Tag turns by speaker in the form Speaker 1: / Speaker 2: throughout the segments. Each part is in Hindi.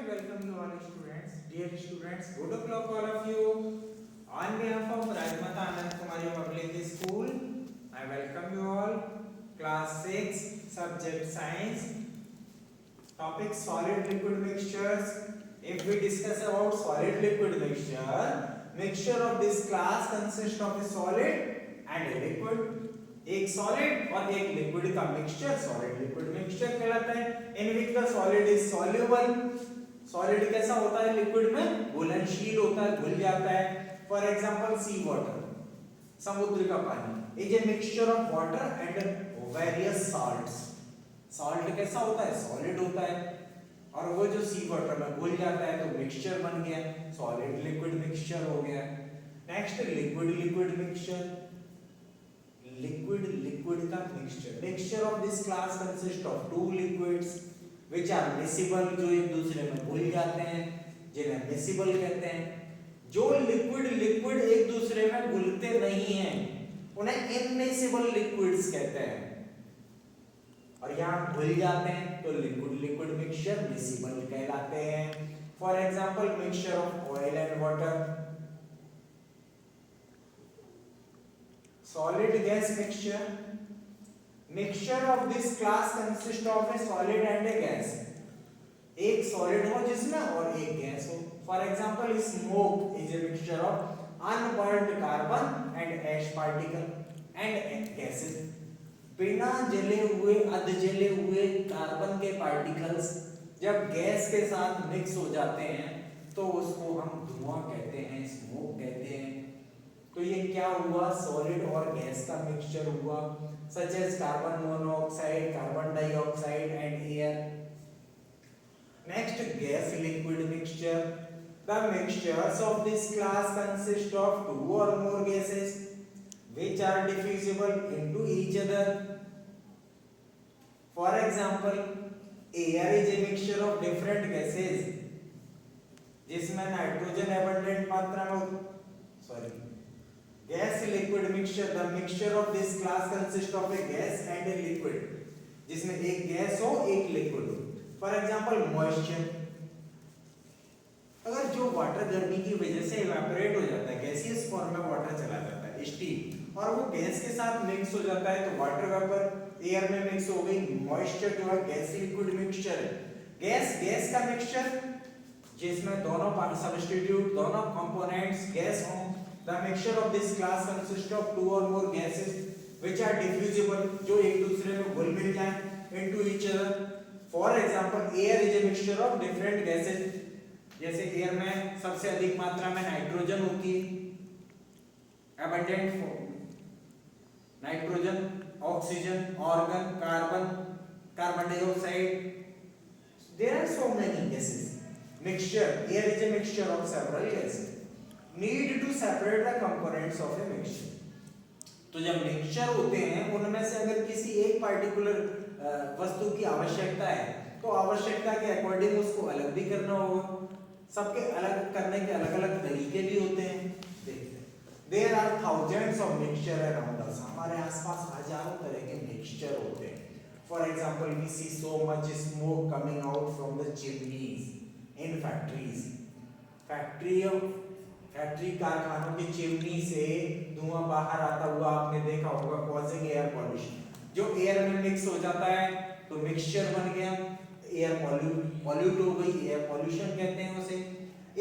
Speaker 1: and welcome you all students. Dear students, good o'clock all of you. On behalf of Rajmata Anand Kumari Public School, I welcome you all. Class 6, subject science, topic solid liquid mixtures. If we discuss about solid liquid mixture of this class consists of a solid and a liquid. एक सॉलिड और एक लिक्विड का मिक्सचर सॉलिड लिक्विड मिक्सचर कहलाता है in which the solid is soluble solid कैसा होता है लिक्विड में घुलनशील होता है घुल जाता है फॉर एग्जांपल सी वाटर समुद्र का पानी is a mixture of water and various salts salt कैसा होता है सॉलिड होता है और वो जो सी वाटर में घुल जाता है तो मिक्सचर बन गया सॉलिड लिक्विड मिक्सचर हो गया next liquid liquid mixture liquid का mixture of this class consists of two liquids which are miscible जो एक दूसरे में घुल जाते हैं जिन्हें miscible कहते हैं जो लिक्विड एक दूसरे में घुलते नहीं हैं उन्हें immiscible liquids कहते हैं और यहाँ घुल जाते हैं तो लिक्विड मिक्सचर miscible कहलाते हैं for example mixture of oil and water solid gas mixture of this class consists of a solid and a gas एक solid हो जिसमें और एक gas हो for example smoke is a mixture of unburnt carbon and ash particle and gases बिना जले हुए अध जले हुए कार्बन के पार्टिकल्स जब गैस के साथ मिक्स हो जाते हैं तो उसको हम धुआं कहते हैं स्मोक कहते हैं तो ये क्या हुआ सॉलिड और गैस का मिक्सचर हुआ such as carbon monoxide carbon dioxide and air next gas liquid mixture the mixtures of this class consist of two or more gases which are diffusible into each other for example air is a mixture of different gases जिसमें नाइट्रोजन abundant मात्रा में gas liquid mixture the mixture of this class consists of a gas and a liquid जिसमें एक गैस हो एक लिक्विड हो फॉर एग्जांपल मॉइस्चर अगर जो वाटर गर्मी की वजह से इवेपोरेट हो जाता है गैसियस फॉर्म में वाटर चला जाता है स्टीम और वो गैस के साथ मिक्स हो जाता है तो वाटर वेपर एयर में मिक्स हो गई मॉइस्चर जो है गैस लिक्विड मिक्सचर है गैस का मिक्सचर जिसमें दोनों सब्स्टिट्यूट दोनों कंपोनेंट्स गैस हो The mixture of this class consists of two or more gases which are diffusible जो एक दूसरे में घुल मिल जाएं into each other. For example, air is a mixture of different gases. जैसे एयर में सबसे अधिक मात्रा में नाइट्रोजन होती है abundant nitrogen oxygen organ carbon dioxide there are so many gases. Mixture air is a mixture of several gases. Need to separate the components of a mixture. तो जब मिक्सचर होते हैं उनमें से अगर किसी एक पार्टिकुलर वस्तु की आवश्यकता है तो आवश्यकता के अकॉर्डिंग उसको अलग भी करना होगा सबके अलग करने के अलग अलग तरीके भी होते हैं देखते there are thousands of mixture around us हमारे आसपास हजारों तरह के मिक्सचर होते हैं for example we see so much smoke coming out from the chimneys in factory factory कारखानों की चिमनी से धुआं बाहर आता हुआ आपने देखा होगा कॉजिंग एयर पॉल्यूशन जो एयर में मिक्स हो जाता है तो मिक्सचर बन गया एयर पॉल्यूट हो गई एयर पॉल्यूशन कहते हैं उसे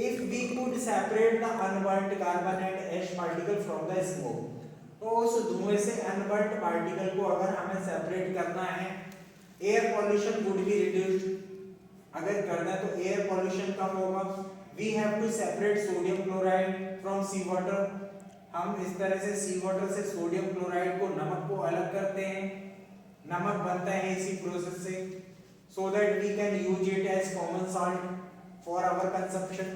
Speaker 1: if we could separate the unburned carbon and ash particle from the smoke तो उस धुएं से अनबर्न्ड पार्टिकल को अगर हमें सेपरेट करना है air pollution would be reduced अगर करना है तो एयर पॉल्यूशन कम होगा we have to separate sodium chloride from sea water हम इस तरह से सी वाटर से सोडियम क्लोराइड को नमक को अलग करते हैं नमक बनता है इसी प्रोसेस से so that we can use it as common salt for our consumption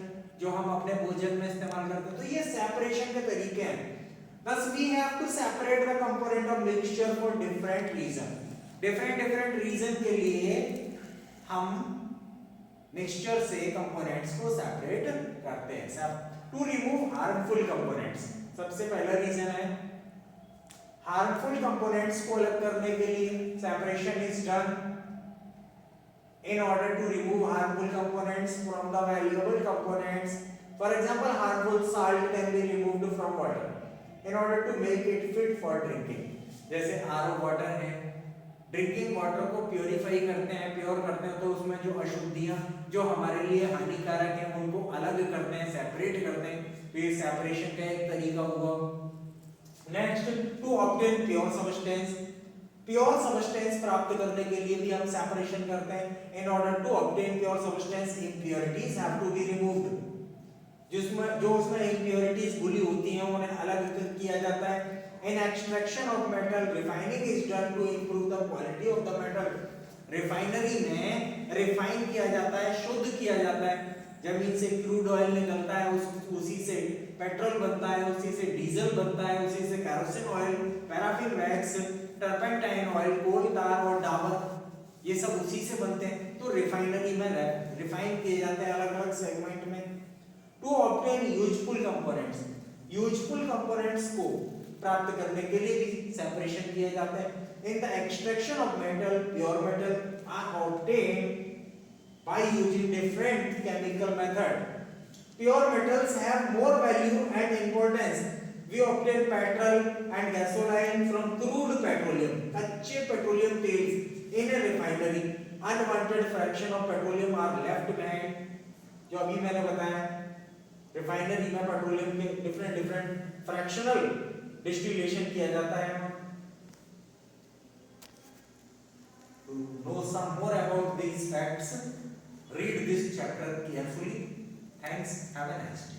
Speaker 1: जो हम अपने भोजन में इस्तेमाल करते हैं तो ये सेपरेशन के तरीके हैं thus we have to separate the component of mixture for different reason के लिए हम मिक्सचर से कंपोनेंट्स को सेपरेट करते हैं टू रिमूव हार्मफुल कंपोनेंट्स सबसे पहला रीजन है हार्मफुल कंपोनेंट्स को अलग करने के लिए separation is done in order to remove harmful components from the valuable components. For example, harmful salt can be removed from water in order to make it fit for drinking. जैसे RO वाटर है, ड्रिंकिंग वाटर को प्योरीफाई करते हैं, प्योर करते हैं, तो उसमें जो अशुद्धियां जो हमारे लिए हानिकारक हैं उनको अलग करते हैं, सेपरेट करते हैं, तो ये सेपरेशन का एक तरीका हुआ। Next, to obtain pure substance, pure substance प्राप्त करने के लिए भी हम सेपरेशन करते हैं। In order to obtain pure substance impurities have to be removed, जिसमें जो उसमें इम्प्योरिटीज घुली होती हैं उन्हें अलग किया जाता है। In extraction of metal refining is done to improve the quality of the metal, refinery में रिफाइन किया जाता है, शुद्ध किया जाता है। जमीन से क्रूड ऑयल निकलता है, उसी से पेट्रोल बनता है, उसी से डीजल बनता है, उसी से kerosene oil, paraffin wax, turpentine oil, coal tar और डाबर, ये सब उसी से बनते हैं। तो रिफाइनरी में रिफाइन किए जाते हैं अलग अलग सेगमेंट में। To obtain useful components, useful components को प्राप्त करने के लिए भी सेपरेशन किए जाते हैं। In the extraction of metal, pure metal are obtained by using different chemical method. Pure metals have more value and importance. We obtain petrol and gasoline from crude petroleum, कच्चे पेट्रोलियम तेल in a refinery. Unwanted fraction of petroleum are left behind. जो अभी मैंने बताया, रिफाइनरी में पेट्रोलियम के डिफरेंट फ्रैक्शनल डिस्टिलेशन किया जाता है। To know some more about these facts, read this chapter carefully. Thanks. Have a nice day.